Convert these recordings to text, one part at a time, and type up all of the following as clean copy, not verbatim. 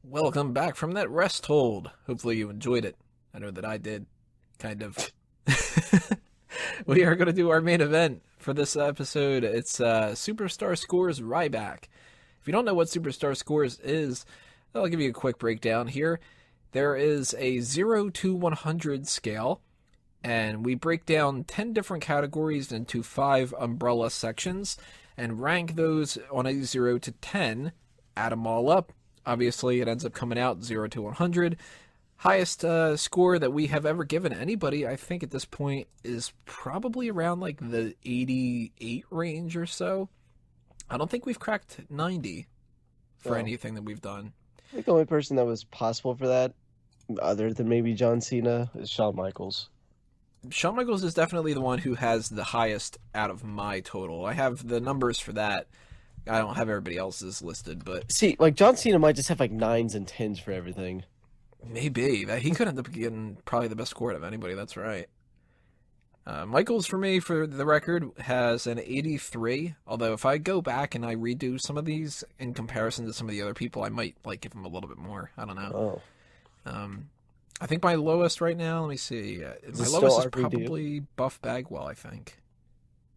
Welcome back from that rest hold. Hopefully you enjoyed it. I know that I did, kind of. We are going to do our main event for this episode. It's Superstar Scores Ryback. If you don't know what Superstar Scores is, I'll give you a quick breakdown here. There is a 0 to 100 scale, and we break down 10 different categories into 5 umbrella sections and rank those on a 0 to 10, add them all up. Obviously, it ends up coming out 0 to 100. Highest score that we have ever given anybody, I think at this point, is probably around like the 88 range or so. I don't think we've cracked 90 for anything that we've done. I think the only person that was possible for that, other than maybe John Cena, is Shawn Michaels. Shawn Michaels is definitely the one who has the highest out of my total. I have the numbers for that. I don't have everybody else's listed, but See, like John Cena might just have like 9s and 10s for everything. maybe that he could end up getting probably the best score out of anybody. That's right. Michaels, for me, for the record, has an 83. Although if I go back and I redo some of these in comparison to some of the other people, I might like give him a little bit more. I don't know. Oh, I think my lowest right now. Let me see. My it lowest still is RVD? probably Buff Bagwell. I think.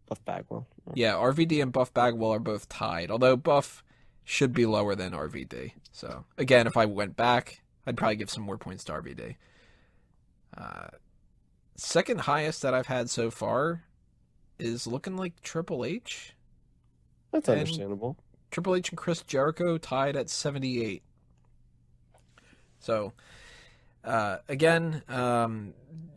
Buff Bagwell. Yeah, RVD and Buff Bagwell are both tied. Although Buff should be lower than RVD. So again, if I went back, I'd probably give some more points to RVD. Second highest that I've had so far is looking like Triple H. That's And understandable. Triple H and Chris Jericho tied at 78. So, again,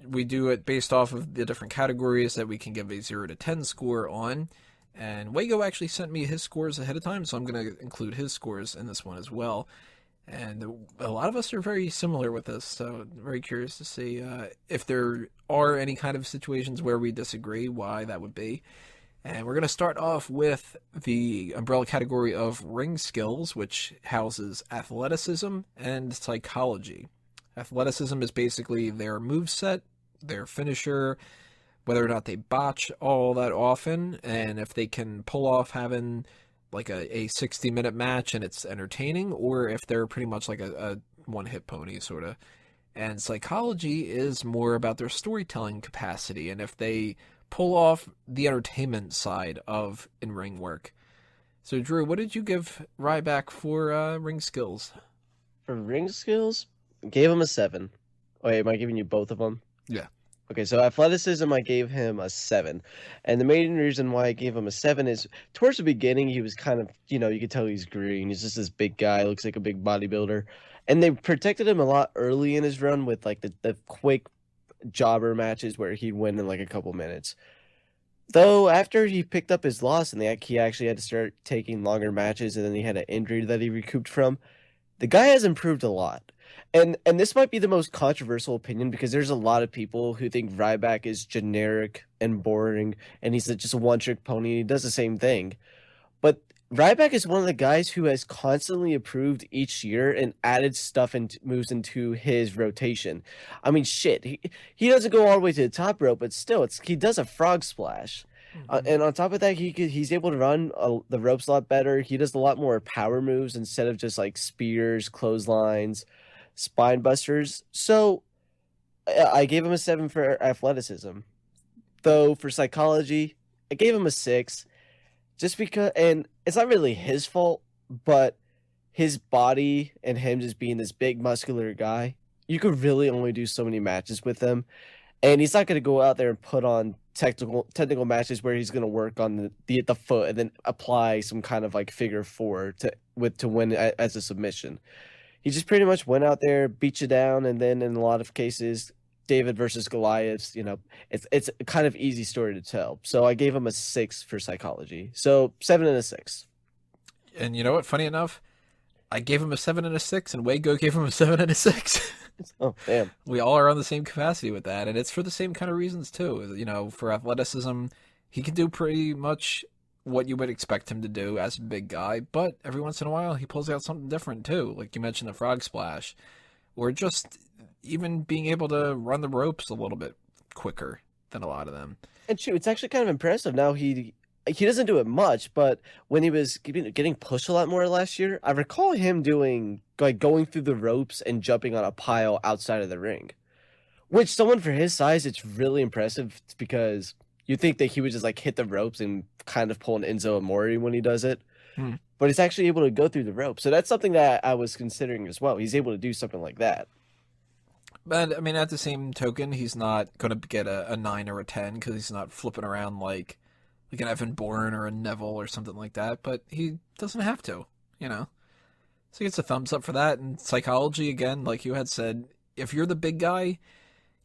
we do it based off of the different categories that we can give a 0 to 10 score on. And Wago actually sent me his scores ahead of time, so I'm going to include his scores in this one as well. And a lot of us are very similar with this, so very curious to see if there are any kind of situations where we disagree, why that would be. And we're going to start off with the umbrella category of ring skills, which houses athleticism and psychology. Athleticism is basically their moveset, their finisher, whether or not they botch all that often, and if they can pull off having like a 60-minute match and it's entertaining, or if they're pretty much like a one-hit pony, sort of. And psychology is more about their storytelling capacity, and if they pull off the entertainment side of in-ring work. So, Drew, what did you give Ryback for ring skills? For ring skills, gave him a 7. Wait, am I giving you both of them? Yeah. Okay, so athleticism, I gave him a 7. And the main reason why I gave him a 7 is towards the beginning, he was kind of, you could tell he's green. He's just this big guy, looks like a big bodybuilder. And they protected him a lot early in his run with like the quick jobber matches where he'd win in like a couple minutes. Though after he picked up his loss and he actually had to start taking longer matches, and then he had an injury that he recouped from, the guy has improved a lot. And this might be the most controversial opinion because there's a lot of people who think Ryback is generic and boring and he's just a one-trick pony. He does the same thing. But Ryback is one of the guys who has constantly improved each year and added stuff and moves into his rotation. I mean, shit, he doesn't go all the way to the top rope, but still, he does a frog splash. And on top of that, he's able to run the ropes a lot better. He does a lot more power moves instead of just like spears, clotheslines, spine busters. So I gave him a 7 for athleticism. Though for psychology, I gave him a 6. Just because, and it's not really his fault, but his body and him just being this big muscular guy, you could really only do so many matches with him. And he's not going to go out there and put on technical matches where he's going to work on the foot and then apply some kind of like figure four to win as a submission. He just pretty much went out there, beat you down, and then in a lot of cases, David versus Goliath, it's a kind of easy story to tell. So I gave him a 6 for psychology. So 7 and a 6. And you know what? Funny enough, I gave him a 7 and a 6, and Wago gave him a 7 and a 6. Oh, damn. We all are on the same capacity with that, and it's for the same kind of reasons too. For athleticism, he can do pretty much what you would expect him to do as a big guy, but every once in a while he pulls out something different too. Like you mentioned, the frog splash, or just even being able to run the ropes a little bit quicker than a lot of them. And shoot, it's actually kind of impressive. Now he doesn't do it much, but when he was getting pushed a lot more last year, I recall him doing like going through the ropes and jumping on a pile outside of the ring. Which someone for his size, it's really impressive because you think that he would just like hit the ropes and kind of pull an Enzo Amore when he does it. Hmm. But he's actually able to go through the ropes. So that's something that I was considering as well. He's able to do something like that. But I mean, at the same token, he's not going to get a 9 or a 10 because he's not flipping around like an Evan Bourne or a Neville or something like that. But he doesn't have to, you know. So he gets a thumbs up for that. And psychology, again, like you had said, if you're the big guy,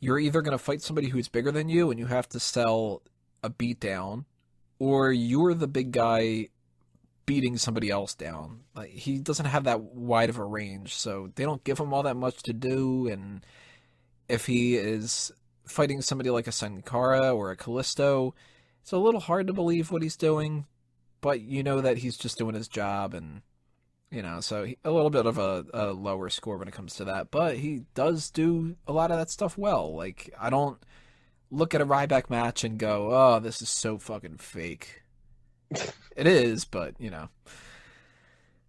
you're either going to fight somebody who's bigger than you and you have to sell a beatdown, or you're the big guy beating somebody else down. Like, he doesn't have that wide of a range, so they don't give him all that much to do. And if he is fighting somebody like a Sin Cara or a Callisto, it's a little hard to believe what he's doing, but you know that he's just doing his job, and so a little bit of a lower score when it comes to that. But he does do a lot of that stuff well. Like, I don't look at a Ryback match and go, oh, this is so fucking fake. It is, but,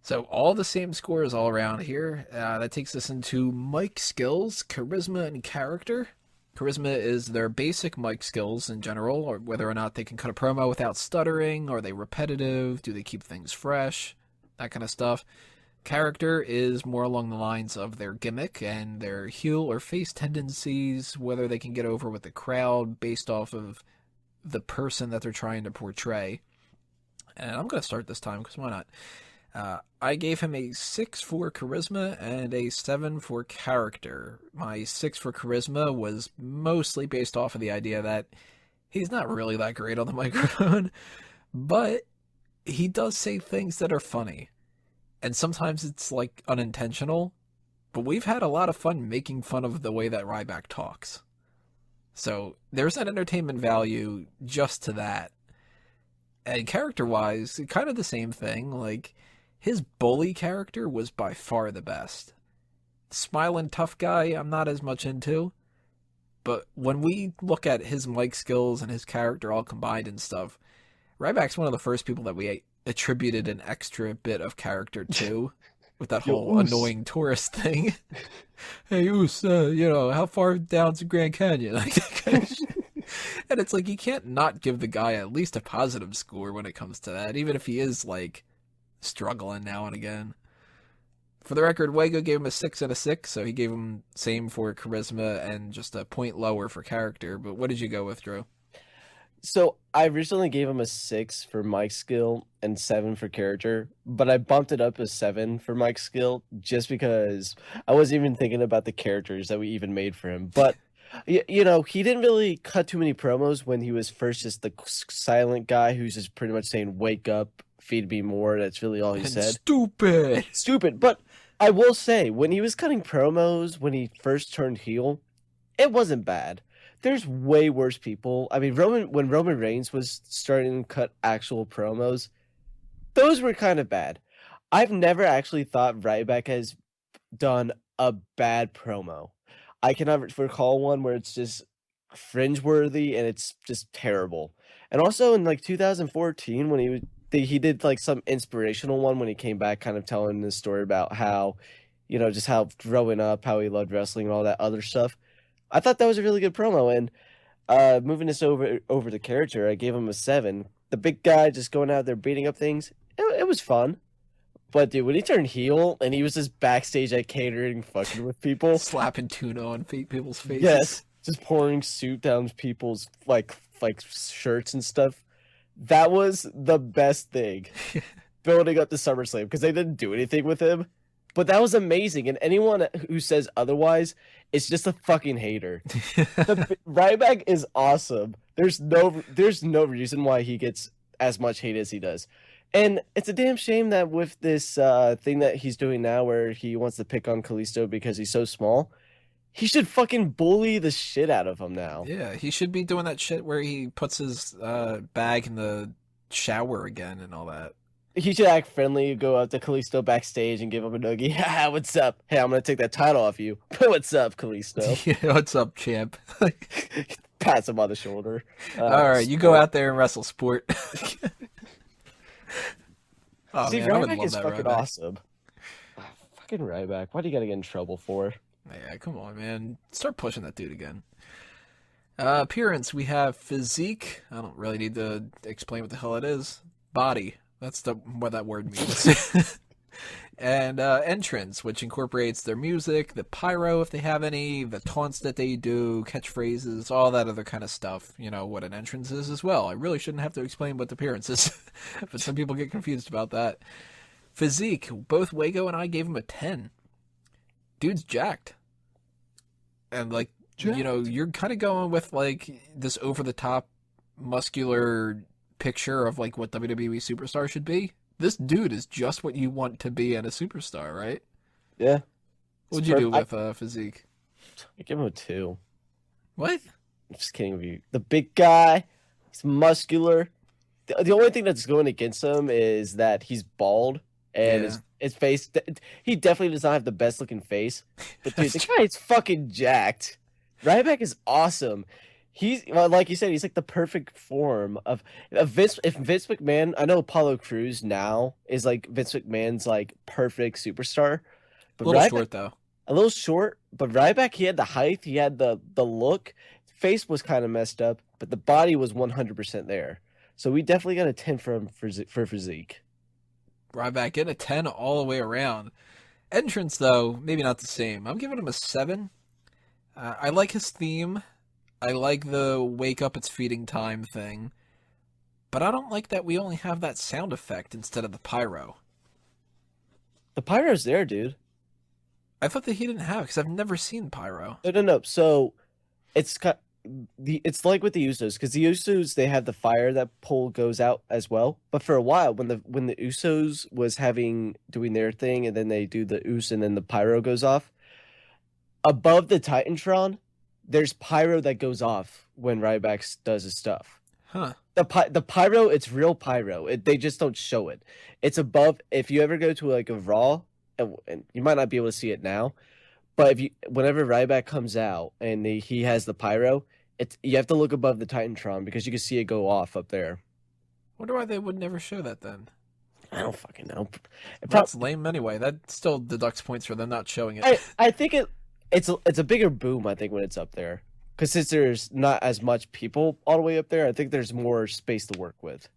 So all the same scores all around here. That takes us into mic skills, charisma, and character. Charisma is their basic mic skills in general, or whether or not they can cut a promo without stuttering, are they repetitive, do they keep things fresh, that kind of stuff. Character is more along the lines of their gimmick and their heel or face tendencies, whether they can get over with the crowd based off of the person that they're trying to portray. And I'm going to start this time because why not? I gave him a 6 for charisma and a 7 for character. My 6 for charisma was mostly based off of the idea that he's not really that great on the microphone, but he does say things that are funny. And sometimes it's like unintentional, but we've had a lot of fun making fun of the way that Ryback talks. So there's an entertainment value just to that. And character-wise, kind of the same thing. Like, his bully character was by far the best. Smiling tough guy, I'm not as much into. But when we look at his mic skills and his character all combined and stuff, Ryback's one of the first people that we attributed an extra bit of character to, with that whole annoying tourist thing. Hey, Oos, how far down's the Grand Canyon? Like, that kind of shit. And it's like, you can't not give the guy at least a positive score when it comes to that, even if he is, like, struggling now and again. For the record, Wego gave him a 6 and a 6, so he gave him same for charisma and just a point lower for character. But what did you go with, Drew? So I originally gave him a 6 for mic skill and 7 for character, but I bumped it up to 7 for mic skill just because I wasn't even thinking about the characters that we even made for him. But he didn't really cut too many promos when he was first just the silent guy who's just pretty much saying, wake up, feed me more. That's really all he said. Stupid. But I will say, when he was cutting promos, when he first turned heel, it wasn't bad. There's way worse people. I mean, when Roman Reigns was starting to cut actual promos, those were kind of bad. I've never actually thought Ryback has done a bad promo. I cannot recall one where it's just cringeworthy and it's just terrible. And also in like 2014 when he did like some inspirational one when he came back, kind of telling this story about how, just how growing up, how he loved wrestling and all that other stuff. I thought that was a really good promo. And moving this over to character, I gave him a 7. The big guy just going out there beating up things, it was fun. But dude, when he turned heel and he was just backstage at catering, fucking with people, slapping tuna on people's faces. Yes, just pouring soup down people's like shirts and stuff. That was the best thing. Building up to SummerSlam, because they didn't do anything with him. But that was amazing, and anyone who says otherwise is just a fucking hater. Ryback is awesome. There's no reason why he gets as much hate as he does. And it's a damn shame that with this thing that he's doing now where he wants to pick on Kalisto because he's so small, he should fucking bully the shit out of him now. Yeah, he should be doing that shit where he puts his bag in the shower again and all that. He should act friendly, go out to Kalisto backstage and give him a noogie. Ha, what's up? Hey, I'm going to take that title off you. What's up, Kalisto? Yeah, what's up, champ? pats him on the shoulder. All right, you go out there and wrestle, sport. Oh See, man, I would Ryback love is that fucking Ryback. awesome. Fucking Ryback. Why do you gotta get in trouble for? Yeah, come on, man. Start pushing that dude again. Appearance, we have physique. I don't really need to explain what the hell it is. Body. That's what that word means. And entrance, which incorporates their music, the pyro if they have any, the taunts that they do, catchphrases, all that other kind of stuff. You know what an entrance is as well. I really shouldn't have to explain what the appearance is, but some people get confused about that. Physique, both Wago and I gave him a 10. Dude's jacked. And like, you know, you're kind of going with like this over the top muscular picture of like what WWE superstar should be. This dude is just what you want to be in a superstar, right? Yeah. What'd you do with physique? I give him a 2. What? I'm just kidding with you. The big guy, he's muscular. The only thing that's going against him is that he's bald and his face. He definitely does not have the best looking face. But dude, the guy is fucking jacked. Ryback is awesome. He's like you said, he's like the perfect form of Vince. If Vince McMahon, I know Apollo Crews now is like Vince McMahon's like perfect superstar, but A little Ryback, short though. a little short. But Ryback, he had the height, he had the look. Face was kind of messed up, but the body was 100% there. So we definitely got a 10 for him for physique. Ryback getting a 10 all the way around. Entrance though, maybe not the same. I'm giving him a 7. I like his theme. I like the wake up, it's feeding time thing. But I don't like that we only have that sound effect instead of the pyro. The pyro's there, dude. I thought that he didn't have because I've never seen pyro. No. So it's it's like with the Usos, because the Usos, they have the fire that pole goes out as well. But for a while, when the Usos was doing their thing, and then they do the Us, and then the pyro goes off above the Titantron. There's pyro that goes off when Ryback does his stuff. Huh. The pyro, it's real pyro. They just don't show it. It's above. If you ever go to like a Raw, and you might not be able to see it now, but whenever Ryback comes out and he has the pyro, you have to look above the Titantron because you can see it go off up there. Wonder why they would never show that then. I don't fucking know. That's lame anyway. That still deducts points for them not showing it. I think it's a bigger boom, I think, when it's up there. Because since there's not as much people all the way up there, I think there's more space to work with.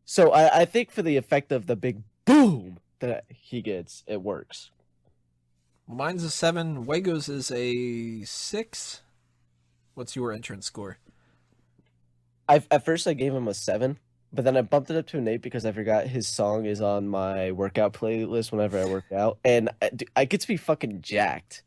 So I think for the effect of the big boom that he gets, it works. Mine's a 7. Wago's is a 6. What's your entrance score? At first I gave him a 7, but then I bumped it up to an 8 because I forgot his song is on my workout playlist whenever I work out, and I get to be fucking jacked.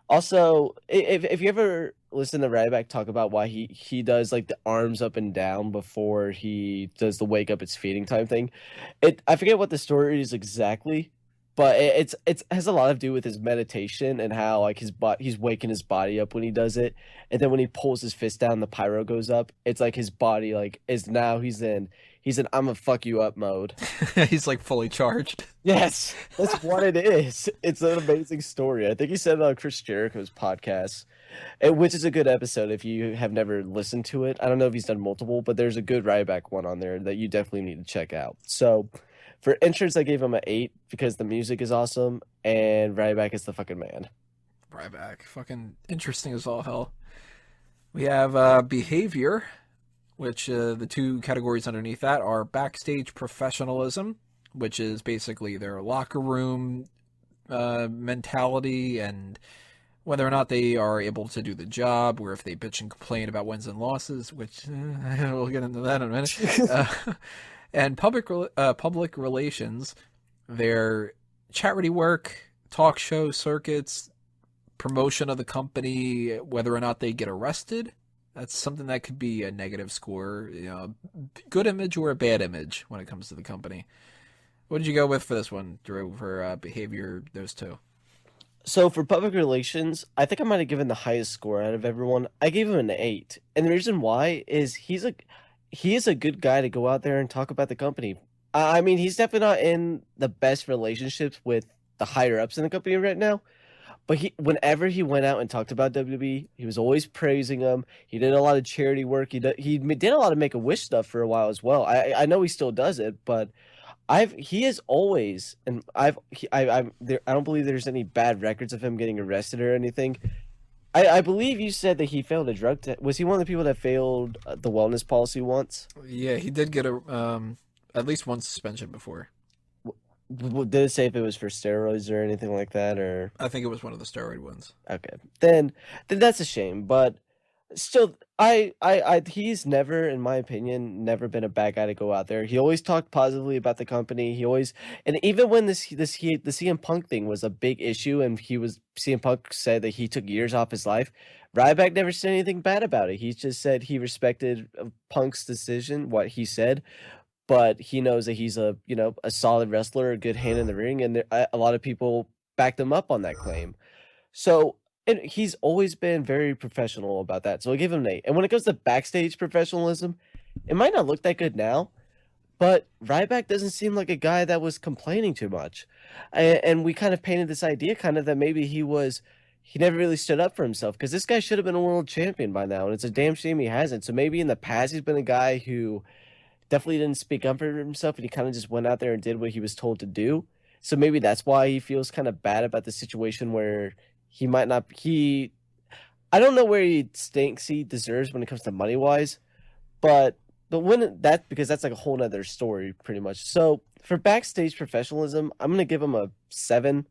Also, if you ever listen to Ryback talk about why he does like the arms up and down before he does the wake up, it's feeding time thing, I forget what the story is exactly, but it has a lot to do with his meditation and how like he's waking his body up when he does it, and then when he pulls his fist down, the pyro goes up. It's like his body like is now he's in I'm gonna fuck you up mode. He's like fully charged. Yes, that's what it is. It's an amazing story. I think he said it on Chris Jericho's podcast, which is a good episode if you have never listened to it. I don't know if he's done multiple, but there's a good Ryback one on there that you definitely need to check out. So for entrance, I gave him an 8 because the music is awesome and Ryback is the fucking man. Ryback. Fucking interesting as all hell. We have behavior, which the two categories underneath that are backstage professionalism, which is basically their locker room mentality and whether or not they are able to do the job, or if they bitch and complain about wins and losses, which we'll get into that in a minute. And public relations, their charity work, talk show circuits, promotion of the company, whether or not they get arrested. That's something that could be a negative score, you know, good image or a bad image when it comes to the company. What did you go with for this one, Drew, for behavior, those two? So for public relations, I think I might have given the highest score out of everyone. I gave him an 8. And the reason why is he is a good guy to go out there and talk about the company. I mean, he's definitely not in the best relationships with the higher ups in the company right now, But whenever he went out and talked about WWE, he was always praising them. He did a lot of charity work. He did a lot of Make a Wish stuff for a while as well. I know he still does it, but he is always, and I don't believe there's any bad records of him getting arrested or anything. I believe you said that he failed a drug test. Was he one of the people that failed the wellness policy once? Yeah, he did get at least one suspension before. Did it say if it was for steroids or anything like that, or? I think it was one of the steroid ones. Okay, then that's a shame. But still, he's never, in my opinion, never been a bad guy to go out there. He always talked positively about the company. And even when the CM Punk thing was a big issue, and CM Punk said that he took years off his life. Ryback never said anything bad about it. He just said he respected Punk's decision, what he said, but he knows that he's a solid wrestler, a good hand in the ring, and a lot of people backed him up on that claim. So, and he's always been very professional about that. So I'll give him an 8. And when it comes to backstage professionalism, it might not look that good now, but Ryback doesn't seem like a guy that was complaining too much. And we kind of painted this idea kind of that maybe he never really stood up for himself, because this guy should have been a world champion by now, and it's a damn shame he hasn't. So maybe in the past he's been a guy who definitely didn't speak up for himself, and he kind of just went out there and did what he was told to do. So maybe that's why he feels kind of bad about the situation where he might not. I don't know where he thinks he deserves when it comes to money wise, but because that's like a whole nother story pretty much. So for backstage professionalism, I'm gonna give him a 7.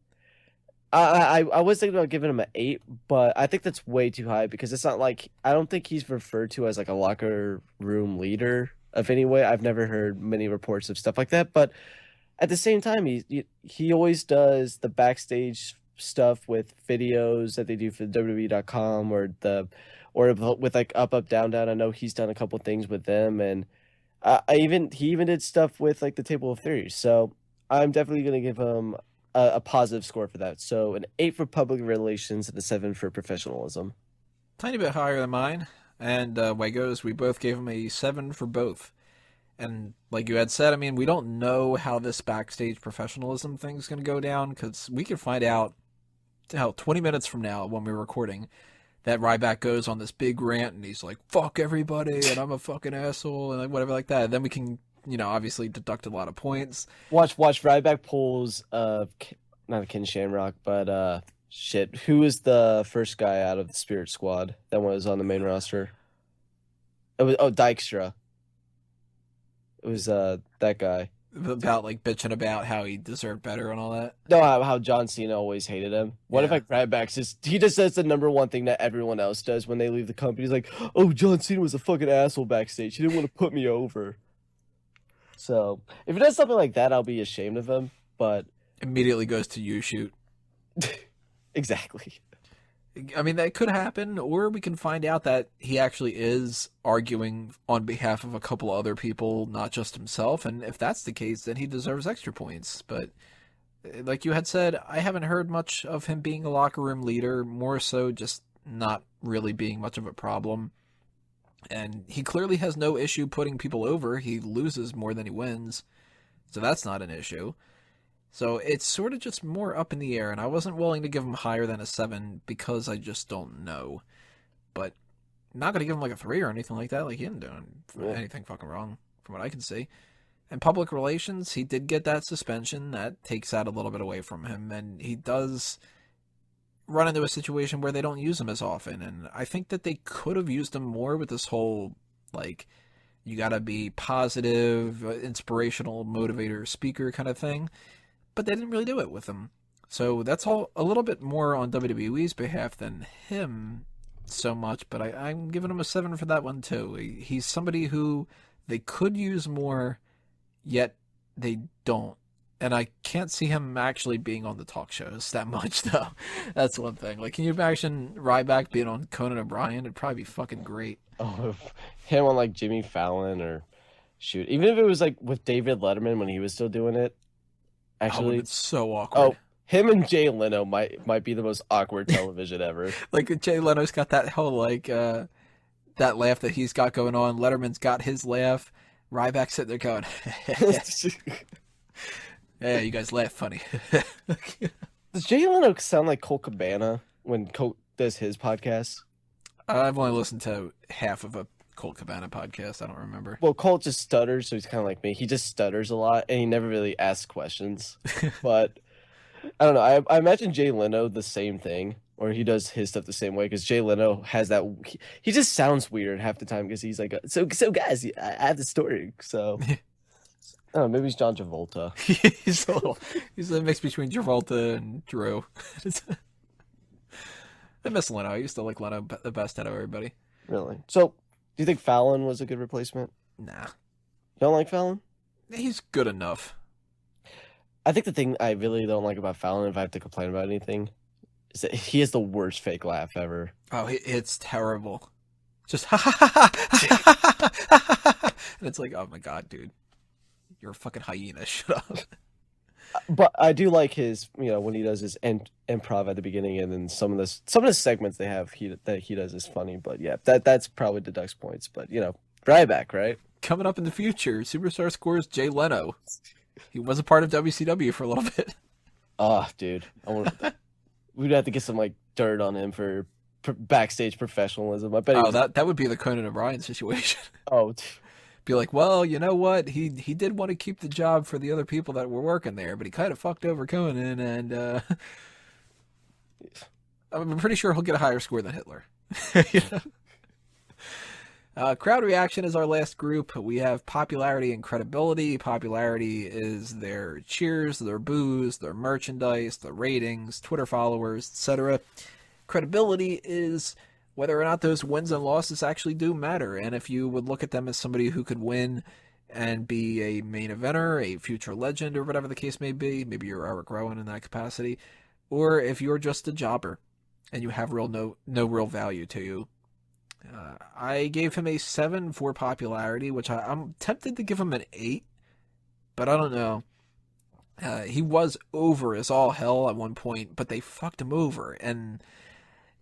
I was thinking about giving him an 8, but I think that's way too high, because it's not like, I don't think he's referred to as like a locker room leader of any way. I've never heard many reports of stuff like that, but at the same time, he always does the backstage stuff with videos that they do for WWE.com or with like Up Down Down. I know he's done a couple things with them, and he even did stuff with like the Table of Theory. So I'm definitely gonna give him a positive score for that. So an 8 for public relations and a 7 for professionalism. Tiny bit higher than mine. And Wagos, we both gave him a 7 for both. And like you had said, I mean, we don't know how this backstage professionalism thing is going to go down, because we could find out 20 minutes from now when we're recording that Ryback goes on this big rant and he's like, fuck everybody and I'm a fucking asshole and whatever like that. And then we can, obviously deduct a lot of points. Watch Ryback pulls, not a Ken Shamrock, but shit, who was the first guy out of the Spirit Squad that was on the main roster? It was Dykstra. It was that guy. About like bitching about how he deserved better and all that. No, how John Cena always hated him. What if like Ryback's he just says the number one thing that everyone else does when they leave the company. He's like, oh, John Cena was a fucking asshole backstage. He didn't want to put me over. So if he does something like that, I'll be ashamed of him. But immediately goes to you shoot. Exactly. I mean, that could happen, or we can find out that he actually is arguing on behalf of a couple other people, not just himself, and if that's the case, then he deserves extra points. But like you had said, I haven't heard much of him being a locker room leader, more so just not really being much of a problem. And he clearly has no issue putting people over. He loses more than he wins, so that's not an issue. So it's sort of just more up in the air, and I wasn't willing to give him higher than a 7 because I just don't know. But I'm not going to give him like a 3 or anything like that. Like, he didn't do anything fucking wrong from what I can see. And public relations, he did get that suspension. That takes that a little bit away from him, and he does run into a situation where they don't use him as often. And I think that they could have used him more with this whole, like, you got to be positive, inspirational, motivator, speaker kind of thing. But they didn't really do it with him. So that's all a little bit more on WWE's behalf than him so much, but I'm giving him a 7 for that one too. He's somebody who they could use more, yet they don't. And I can't see him actually being on the talk shows that much, though. That's one thing. Like, can you imagine Ryback being on Conan O'Brien? It'd probably be fucking great. Oh, him on like Jimmy Fallon, or shoot, even if it was like with David Letterman when he was still doing it. Actually, it's so awkward. Oh, him and Jay Leno might be the most awkward television ever. Like, Jay Leno's got that whole like that laugh that he's got going on. Letterman's got his laugh. Ryback's sitting there going, "Yeah, you guys laugh funny." Does Jay Leno sound like Colt Cabana when Colt does his podcast? I've only listened to half of a Colt Cabana podcast. I don't remember. Well, Colt just stutters, so he's kind of like me. He just stutters a lot, and he never really asks questions. But I don't know. I imagine Jay Leno the same thing, or he does his stuff the same way, because Jay Leno has that. He just sounds weird half the time because he's like, so guys, I have the story. So I don't know. Maybe he's John Travolta. He's a mix between Travolta and Drew. I miss Leno. I used to like Leno the best out of everybody. Really? So, do you think Fallon was a good replacement? Nah, You don't like Fallon? he's good enough. I think the thing I really don't like about Fallon, if I have to complain about anything, is that he has the worst fake laugh ever. Oh, it's terrible. Just ha ha ha ha ha ha ha, and it's like, oh my god, dude, you're a fucking hyena. Shut up. But I do like his, when he does his improv at the beginning, and then some of the segments they have that he does is funny. But yeah, that's probably deducts points. But Ryback, right? Coming up in the future, Superstar Scores Jay Leno. He was a part of WCW for a little bit. Oh, dude, we'd have to get some like dirt on him for backstage professionalism. I bet. Oh, that would be the Conan O'Brien situation. Oh, Be like, well, you know what? He did want to keep the job for the other people that were working there, but he kind of fucked over Conan, and I'm pretty sure he'll get a higher score than Hitler. You know? Crowd reaction is our last group. We have popularity and credibility. Popularity is their cheers, their boos, their merchandise, their ratings, Twitter followers, etc. Credibility is whether or not those wins and losses actually do matter, and if you would look at them as somebody who could win and be a main eventer, a future legend, or whatever the case may be. Maybe you're Eric Rowan in that capacity, or if you're just a jobber and you have no real value to you. I gave him a 7 for popularity, which I'm tempted to give him an 8, but I don't know. He was over as all hell at one point, but they fucked him over, and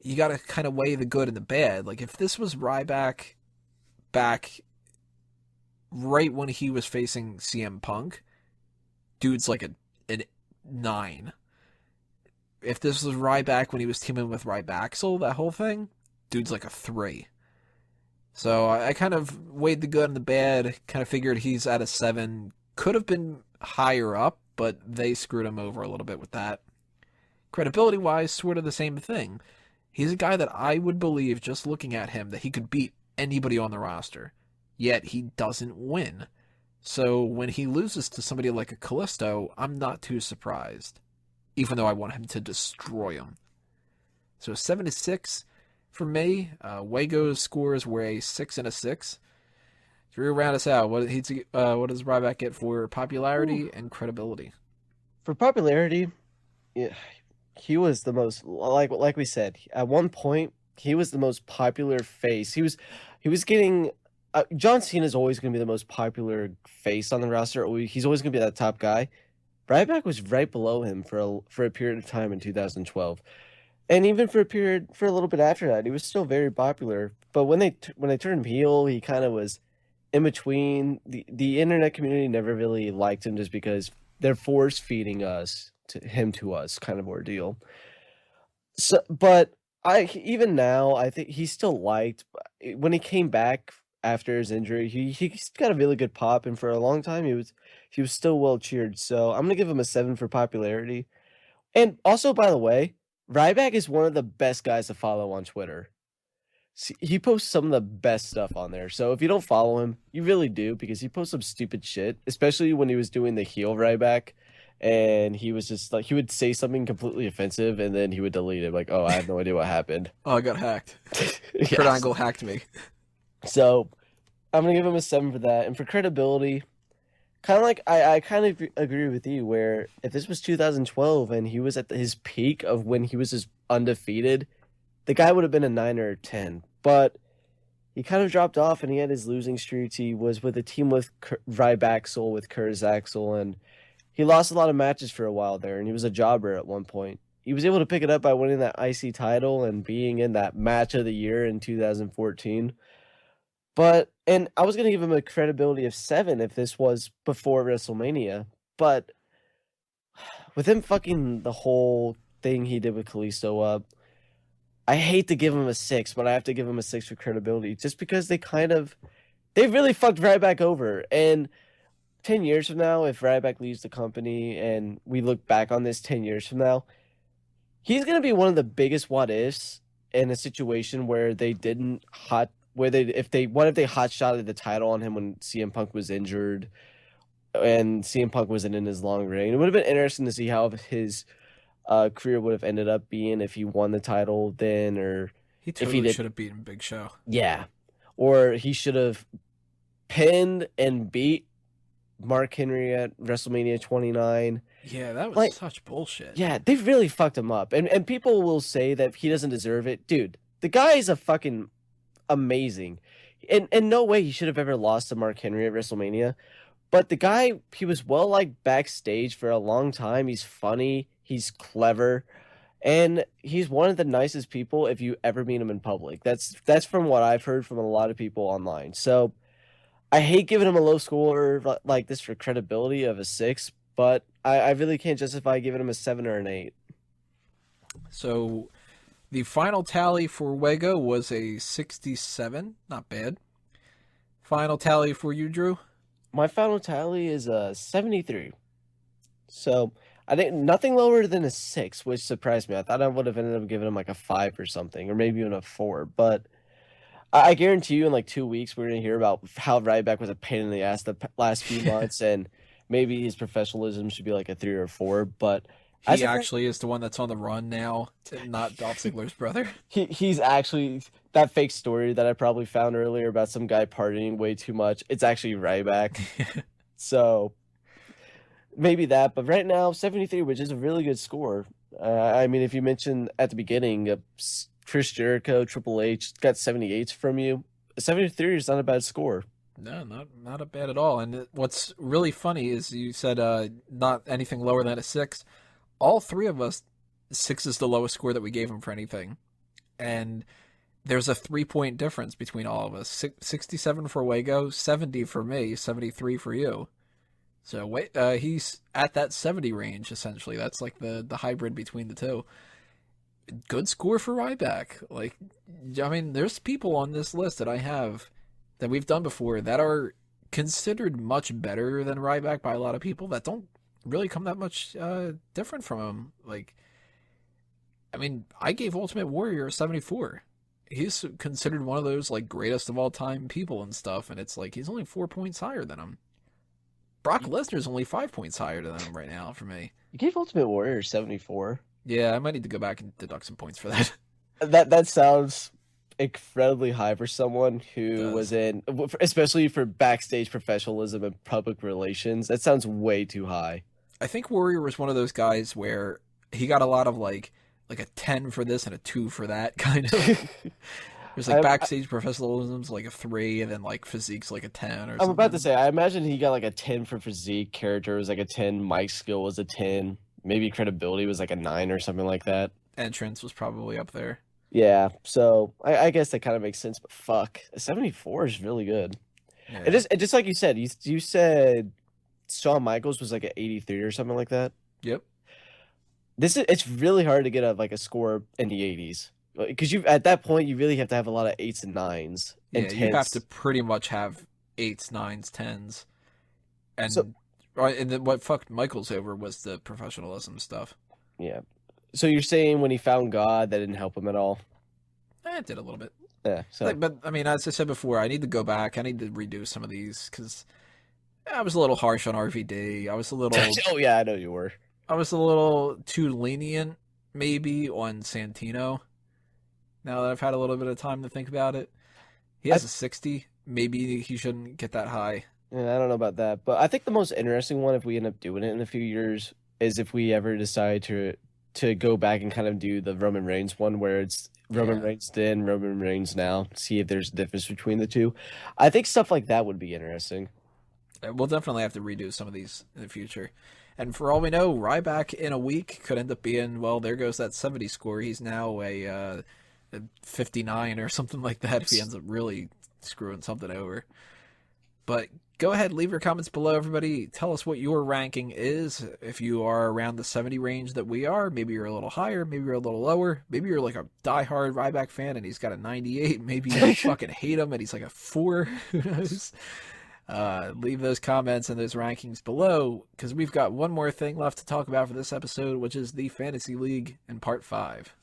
you got to kind of weigh the good and the bad. Like, if this was Ryback back right when he was facing CM Punk, dude's like a 9. If this was Ryback when he was teaming with Rybaxel, that whole thing, dude's like a 3. So I kind of weighed the good and the bad, kind of figured he's at a 7. Could have been higher up, but they screwed him over a little bit with that. Credibility-wise, sort of the same thing. He's a guy that I would believe, just looking at him, that he could beat anybody on the roster. Yet he doesn't win. So when he loses to somebody like a Kalisto, I'm not too surprised. Even though I want him to destroy him. So 7 to 6 for me. Wago's scores were a 6 and a 6. Drew, round us out. What does Ryback get for popularity and credibility? For popularity, yeah, he was the most, like we said, at one point he was the most popular face. He was getting John Cena is always going to be the most popular face on the roster. He's always going to be that top guy. Ryback was right below him for a period of time in 2012, and even for a little bit after that, he was still very popular. But when they turned him heel, he kind of was in between. The internet community never really liked him just because they're force feeding him to us kind of ordeal. So, but even now, I think he's still liked. When he came back after his injury, he's got a really good pop, and for a long time he was still well cheered. So I'm gonna give him a 7 for popularity. And also, by the way, Ryback is one of the best guys to follow on Twitter. He posts some of the best stuff on there. So if you don't follow him, you really do, because he posts some stupid shit, especially when he was doing the heel Ryback. And he was just like, he would say something completely offensive and then he would delete it. Like, oh, I have no idea what happened. Oh, I got hacked. Yes. Kurt Angle hacked me. So I'm going to give him a 7 for that. And for credibility, kind of like, I kind of agree with you, where if this was 2012 and he was at his peak of when he was just undefeated, the guy would have been a 9 or a 10. But he kind of dropped off and he had his losing streaks. He was with a team with Rybaxel, with Curtis Axel, and he lost a lot of matches for a while there, and he was a jobber at one point. He was able to pick it up by winning that IC title and being in that match of the year in 2014. And I was going to give him a credibility of 7 if this was before WrestleMania. But with him fucking the whole thing he did with Kalisto up, I hate to give him a 6, but I have to give him a 6 for credibility, just because they really fucked Ryback over. And 10 years from now, if Ryback leaves the company and we look back on this 10 years from now, he's gonna be one of the biggest what ifs in a situation where they didn't hot where they if they what if they hot shotted the title on him when CM Punk was injured and CM Punk wasn't in his long reign. It would have been interesting to see how his career would have ended up being if he won the title then, or He if he totally did. should have beaten Big Show. Yeah, or he should have pinned and beat Mark Henry at WrestleMania 29. Yeah, that was Like, such bullshit. yeah, they really fucked him up. And people will say that he doesn't deserve it. Dude, the guy is a fucking amazing. And no way he should have ever lost to Mark Henry at WrestleMania. But the guy, he was well liked backstage for a long time. He's funny, he's clever, and he's one of the nicest people if you ever meet him in public. That's from what I've heard from a lot of people online. So I hate giving him a low score like this for credibility of a 6, but I really can't justify giving him a 7 or an 8. So the final tally for Wego was a 67. Not bad. Final tally for you, Drew? My final tally is a 73. So I think nothing lower than a 6, which surprised me. I thought I would have ended up giving him like a 5 or something, or maybe even a 4. But I guarantee you in like 2 weeks, we're going to hear about how Ryback was a pain in the ass the last few months, and maybe his professionalism should be like a 3 or 4. But He actually is the one that's on the run now, not Dolph Ziggler's brother. he's actually that fake story that I probably found earlier about some guy partying way too much. It's actually Ryback. So maybe that, but right now 73, which is a really good score. I mean, if you mentioned at the beginning, Chris Jericho, Triple H got 78s from you. 73 is not a bad score. No, not a bad at all. And what's really funny is you said not anything lower than a 6. All three of us, 6 is the lowest score that we gave him for anything. And there's a 3-point difference between all of us. 67 for Wago, 70 for me, 73 for you. So he's at that 70 range, essentially. That's like the hybrid between the two. Good score for Ryback. Like, I mean, there's people on this list that I have that we've done before that are considered much better than Ryback by a lot of people that don't really come that much different from him. Like, I mean, I gave Ultimate Warrior a 74. He's considered one of those like greatest of all time people and stuff, and it's like he's only 4 points higher than him. Brock Lesnar's only 5 points higher than him right now for me. You gave Ultimate Warrior 74. Yeah, I might need to go back and deduct some points for that. That sounds incredibly high for someone who was in, especially for backstage professionalism and public relations. That sounds way too high. I think Warrior was one of those guys where he got a lot of like a 10 for this and a 2 for that kind of. There's like backstage professionalism's like a 3, and then like physique's like a 10 or something. I'm about to say, I imagine he got like a 10 for physique. Character was like a 10. Mic skill was a 10. Maybe credibility was like a 9 or something like that. Entrance was probably up there. Yeah, so I guess that kind of makes sense. But fuck, a 74 is really good. Yeah. It just like you said. You said Shawn Michaels was like an 83 or something like that. Yep. It's really hard to get a score in the 80s, because you at that point you really have to have a lot of 8s and 9s. Yeah, and you have to pretty much have 8s, 9s, 10s, and and then what fucked Michaels over was the professionalism stuff. Yeah. So you're saying when he found God, that didn't help him at all? It did a little bit. Yeah. So. But I mean, as I said before, I need to go back. I need to redo some of these because I was a little harsh on RVD. I was a little. Oh yeah, I know you were. I was a little too lenient, maybe, on Santino. Now that I've had a little bit of time to think about it, he has a 60. Maybe he shouldn't get that high. Yeah, I don't know about that, but I think the most interesting one, if we end up doing it in a few years, is if we ever decide to go back and kind of do the Roman Reigns one, where it's Roman Reigns then, Roman Reigns now. See if there's a difference between the two. I think stuff like that would be interesting. We'll definitely have to redo some of these in the future. And for all we know, Ryback in a week could end up being, well, there goes that 70 score. He's now a 59 or something like that if he ends up really screwing something over. But go ahead, leave your comments below, everybody. Tell us what your ranking is. If you are around the 70 range that we are, maybe you're a little higher, maybe you're a little lower. Maybe you're like a diehard Ryback fan and he's got a 98. Maybe you fucking hate him and he's like a 4. Who knows? Leave those comments and those rankings below, because we've got one more thing left to talk about for this episode, which is the Fantasy League in part 5.